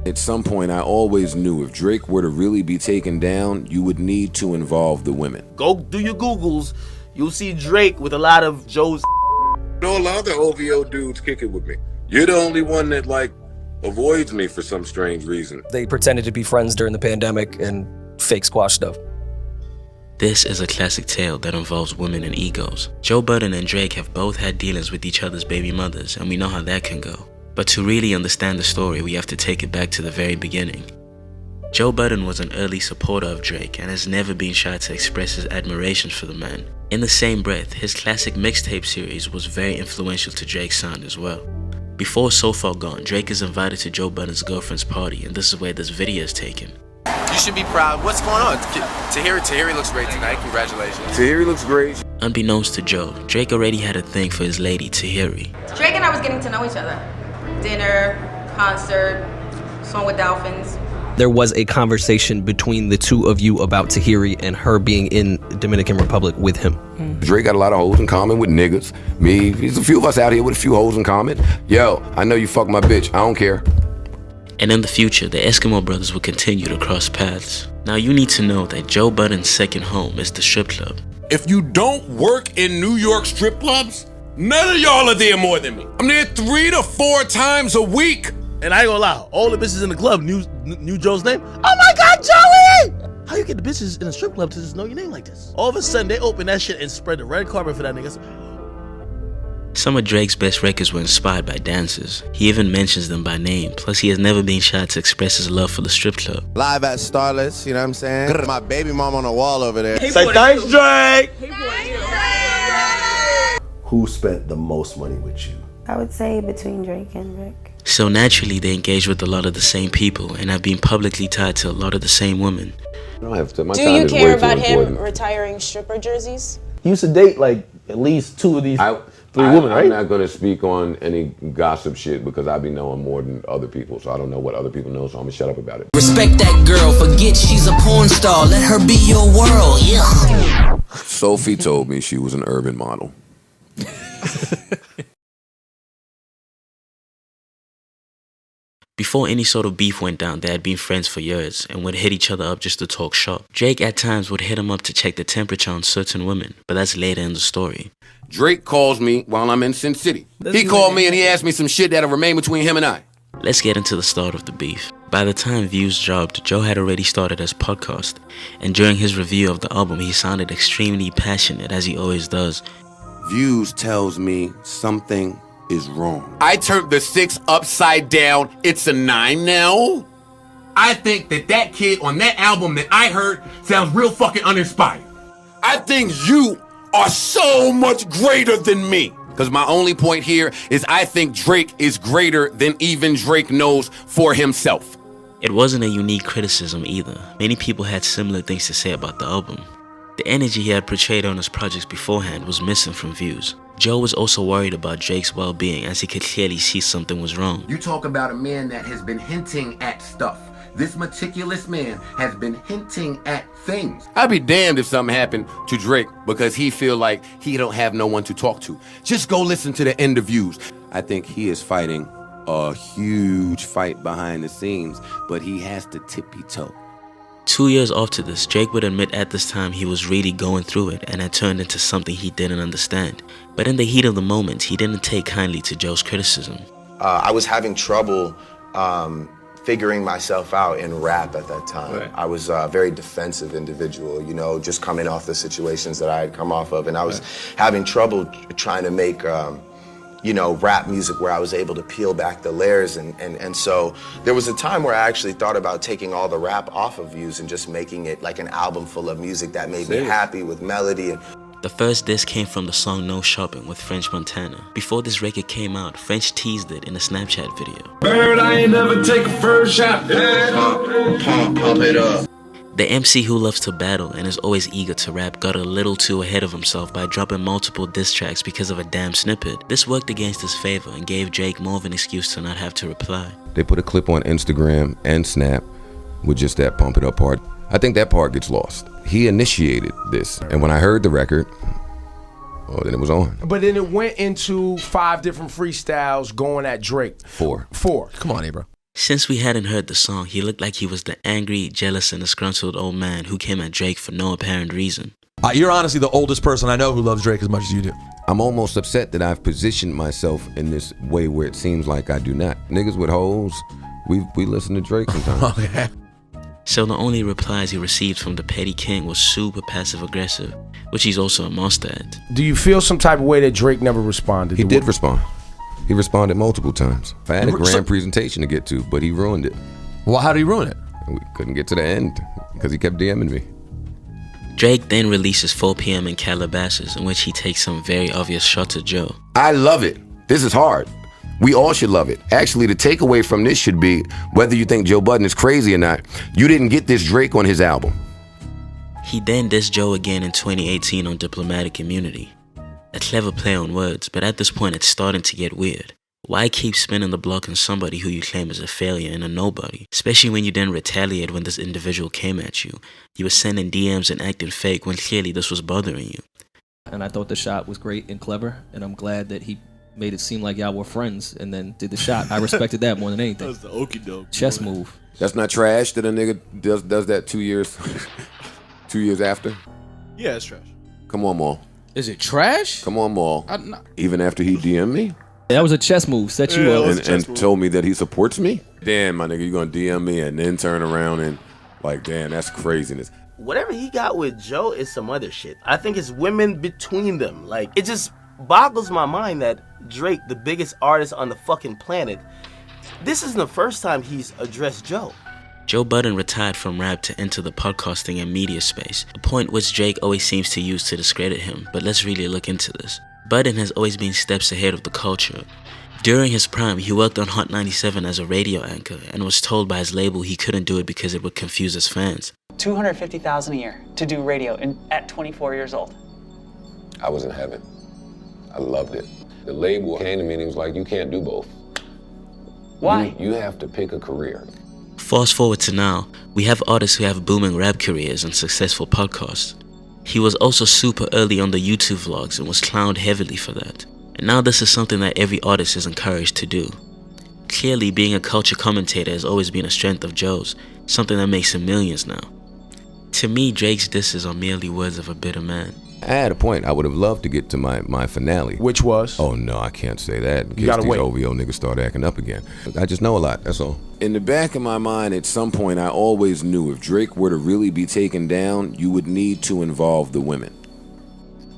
At some point, I always knew if Drake were to really be taken down, you would need to involve the women. Go do your Googles. You'll see Drake with a lot of Joe's. All the other OVO dudes kick it with me. You're the only one that, like, avoids me for some strange reason. They pretended to be friends during the pandemic and fake squash stuff. This is a classic tale that involves women and egos. Joe Budden and Drake have both had dealings with each other's baby mothers, and we know how that can go. But to really understand the story, we have to take it back to the very beginning. Joe Budden was an early supporter of Drake and has never been shy to express his admiration for the man. In the same breath, his classic mixtape series was very influential to Drake's sound as well. Before So Far Gone, Drake is invited to Joe Budden's girlfriend's party, and this is where this video is taken. You should be proud. What's going on? Tahiri looks great tonight. Congratulations. Tahiri looks great. Unbeknownst to Joe, Drake already had a thing for his lady, Tahiri. Drake and I was getting to know each other. Dinner, concert, song with dolphins. There was a conversation between the two of you about Tahiri and her being in Dominican Republic with him. Drake got a lot of hoes in common with niggas. Me, there's a few of us out here with a few hoes in common. Yo, I know you fuck my bitch, I don't care. And in the future, the Eskimo brothers will continue to cross paths. Now you need to know that Joe Budden's second home is the strip club. If you don't work in New York strip clubs, none of y'all are there more than me. I'm there 3 to 4 times a week. And I ain't gonna lie, all the bitches in the club knew Joe's name. Oh my God, Joey! How you get the bitches in a strip club to just know your name like this? All of a sudden, they open that shit and spread the red carpet for that nigga. Some of Drake's best records were inspired by dancers. He even mentions them by name, plus he has never been shy to express his love for the strip club. Live at Starlets, you know what I'm saying? My baby mom on the wall over there. Say thanks, Drake! Who spent the most money with you? I would say between Drake and Rick. So naturally, they engage with a lot of the same people and have been publicly tied to a lot of the same women. Do you care about him retiring stripper jerseys? You used to date like at least 2 of these 3 women, right? I'm not gonna speak on any gossip shit because I be knowing more than other people, so I don't know what other people know, so I'm gonna shut up about it. Respect that girl, forget she's a porn star, let her be your world, yeah. Sophie told me she was an urban model. Before any sort of beef went down, they had been friends for years and would hit each other up just to talk shop. Drake at times would hit him up to check the temperature on certain women, but that's later in the story. Drake calls me while I'm in Sin City. He called me and he asked me some shit that'll remain between him and I. Let's get into the start of the beef. By the time Views dropped, Joe had already started his podcast, and during his review of the album, he sounded extremely passionate, as he always does. Views tells me something is wrong. I turned the 6 upside down. It's a 9 now. I think that kid on that album that I heard sounds real fucking uninspired. I think you are so much greater than me. Because my only point here is I think Drake is greater than even Drake knows for himself. It wasn't a unique criticism either. Many people had similar things to say about the album. The energy he had portrayed on his projects beforehand was missing from Views. Joe was also worried about Drake's well-being as he could clearly see something was wrong. You talk about a man that has been hinting at stuff. This meticulous man has been hinting at things. I'd be damned if something happened to Drake because he feel like he don't have no one to talk to. Just go listen to the end of Views. I think he is fighting a huge fight behind the scenes, but he has to tippy-toe. 2 years after this, Drake would admit at this time he was really going through it and had turned into something he didn't understand. But in the heat of the moment, he didn't take kindly to Joe's criticism. I was having trouble figuring myself out in rap at that time. Right. I was a very defensive individual, you know, just coming off the situations that I had come off of. And I was having trouble trying to make you know, rap music where I was able to peel back the layers. And so there was a time where I actually thought about taking all the rap off of Views and just making it like an album full of music that made me happy with melody. The first disc came from the song No Shopping with French Montana. Before this record came out, French teased it in a Snapchat video. Bird, I ain't never take a first shot. Pump it up. The MC who loves to battle and is always eager to rap got a little too ahead of himself by dropping multiple diss tracks because of a damn snippet. This worked against his favor and gave Drake more of an excuse to not have to reply. They put a clip on Instagram and Snap with just that pump it up part. I think that part gets lost. He initiated this, and when I heard the record, oh, then it was on. But then it went into 5 different freestyles going at Drake. 4. Come on, bro. Since we hadn't heard the song, he looked like he was the angry, jealous, and disgruntled old man who came at Drake for no apparent reason. You're honestly the oldest person I know who loves Drake as much as you do. I'm almost upset that I've positioned myself in this way where it seems like I do not. Niggas with hoes, we listen to Drake sometimes. Okay. So the only replies he received from the petty king was super passive-aggressive, which he's also a master at. Do you feel some type of way that Drake never responded? He did respond. He responded multiple times. I had a grand presentation to get to, but he ruined it. Well, how did he ruin it? We couldn't get to the end because he kept DMing me. Drake then releases 4 p.m. in Calabasas, in which he takes some very obvious shots at Joe. I love it. This is hard. We all should love it. Actually, the takeaway from this should be, whether you think Joe Budden is crazy or not, you didn't get this Drake on his album. He then dissed Joe again in 2018 on diplomatic immunity. A clever play on words, but at this point it's starting to get weird. Why keep spinning the block on somebody who you claim is a failure and a nobody? Especially when you then retaliate when this individual came at you. You were sending DMs and acting fake when clearly this was bothering you. And I thought the shot was great and clever, and I'm glad that he made it seem like y'all were friends and then did the shot. I respected that more than anything. That was the okie doke. Chess move. That's not trash that a nigga does that 2 years 2 years after? Yeah, it's trash. Come on, Maul. Is it trash? Come on, Maul. Even after he DM'd me? That was a chess move. Set you up. And told me that he supports me? Damn, my nigga, you gonna DM me and then turn around and like, damn, that's craziness. Whatever he got with Joe is some other shit. I think it's women between them. Like, it just boggles my mind that Drake, the biggest artist on the fucking planet, this isn't the first time he's addressed Joe. Joe Budden retired from rap to enter the podcasting and media space, a point which Drake always seems to use to discredit him, but let's really look into this. Budden has always been steps ahead of the culture. During his prime, he worked on Hot 97 as a radio anchor and was told by his label he couldn't do it because it would confuse his fans. $250,000 a year to do radio at 24 years old. I was in heaven. I loved it. The label came to me and he was like, you can't do both. Why? You have to pick a career. Fast forward to now, we have artists who have booming rap careers and successful podcasts. He was also super early on the YouTube vlogs and was clowned heavily for that. And now this is something that every artist is encouraged to do. Clearly, being a culture commentator has always been a strength of Joe's, something that makes him millions now. To me, Drake's disses are merely words of a bitter man. I had a point. I would have loved to get to my finale. Which was? Oh no, I can't say that. In You gotta case these wait. OVO niggas start acting up again. I just know a lot, that's all. In the back of my mind, at some point, I always knew if Drake were to really be taken down, you would need to involve the women.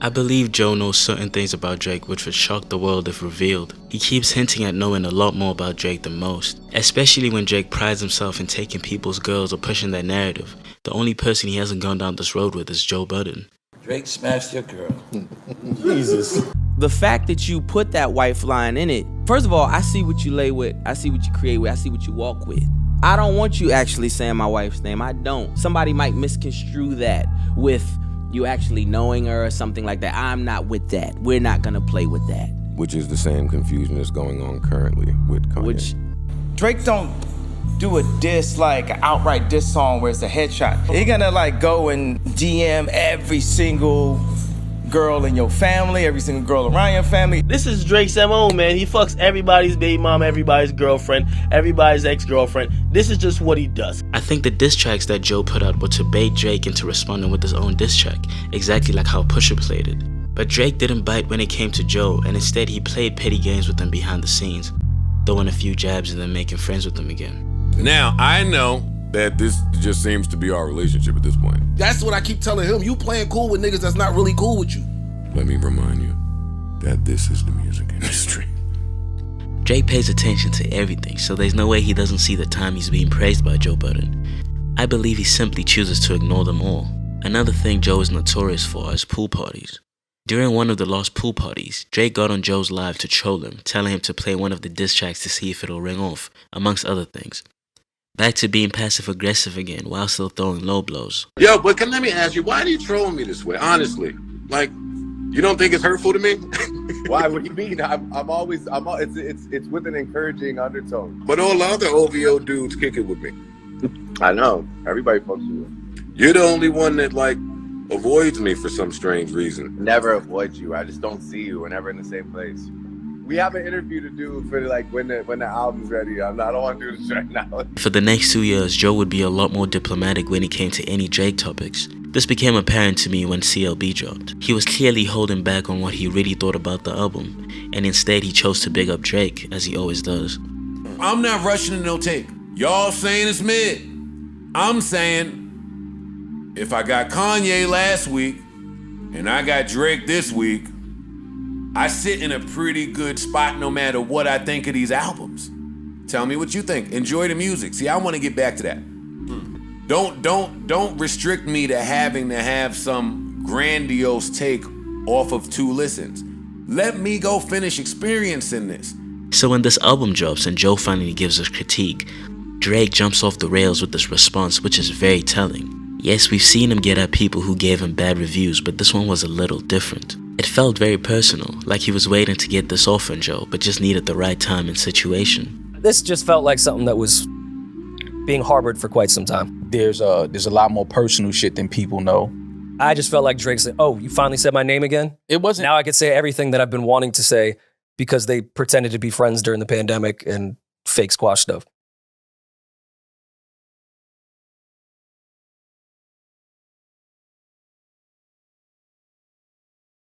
I believe Joe knows certain things about Drake which would shock the world if revealed. He keeps hinting at knowing a lot more about Drake than most, especially when Drake prides himself in taking people's girls or pushing that narrative. The only person he hasn't gone down this road with is Joe Budden. Drake smashed your girl. Jesus. The fact that you put that wife line in it, first of all, I see what you lay with, I see what you create with, I see what you walk with. I don't want you actually saying my wife's name, I don't. Somebody might misconstrue that with you actually knowing her or something like that. I'm not with that. We're not gonna play with that. Which is the same confusion that's going on currently with Kanye. Drake don't do a diss, like an outright diss song where it's a headshot. You're gonna like go and DM every single girl in your family, every single girl around your family. This is Drake's MO, man. He fucks everybody's baby mom, everybody's girlfriend, everybody's ex-girlfriend. This is just what he does. I think the diss tracks that Joe put out were to bait Drake into responding with his own diss track, exactly like how Pusha played it. But Drake didn't bite when it came to Joe, and instead he played petty games with him behind the scenes, throwing a few jabs and then making friends with them again. Now, I know that this just seems to be our relationship at this point. That's what I keep telling him. You playing cool with niggas that's not really cool with you. Let me remind you that this is the music industry. Drake pays attention to everything, so there's no way he doesn't see the time he's being praised by Joe Budden. I believe he simply chooses to ignore them all. Another thing Joe is notorious for is pool parties. During one of the lost pool parties, Drake got on Joe's live to troll him, telling him to play one of the diss tracks to see if it'll ring off, amongst other things. Back to being passive-aggressive again, while still throwing low blows. Yo, but let me ask you, why are you trolling me this way, honestly? Like, you don't think it's hurtful to me? Why? What do you mean? It's with an encouraging undertone. But all the other OVO dudes kick it with me. I know. Everybody fucks with you. You're the only one that, like, avoids me for some strange reason. Never avoid you. I just don't see you. We're never in the same place. We have an interview to do for like when the album's ready. I don't want to do this right now. For the next 2 years, Joe would be a lot more diplomatic when it came to any Drake topics. This became apparent to me when CLB dropped. He was clearly holding back on what he really thought about the album, and instead he chose to big up Drake, as he always does. I'm not rushing to no take. Y'all saying it's mid. I'm saying if I got Kanye last week and I got Drake this week, I sit in a pretty good spot no matter what I think of these albums. Tell me what you think. Enjoy the music. See, I want to get back to that. Don't restrict me to having to have some grandiose take off of 2 listens. Let me go finish experiencing this. So when this album drops and Joe finally gives us critique, Drake jumps off the rails with this response, which is very telling. Yes, we've seen him get at people who gave him bad reviews, but this one was a little different. It felt very personal, like he was waiting to get this off on Joe, but just needed the right time and situation. This just felt like something that was being harbored for quite some time. There's a lot more personal shit than people know. I just felt like Drake said, oh, you finally said my name again? It wasn't. Now I could say everything that I've been wanting to say because they pretended to be friends during the pandemic and fake squash stuff.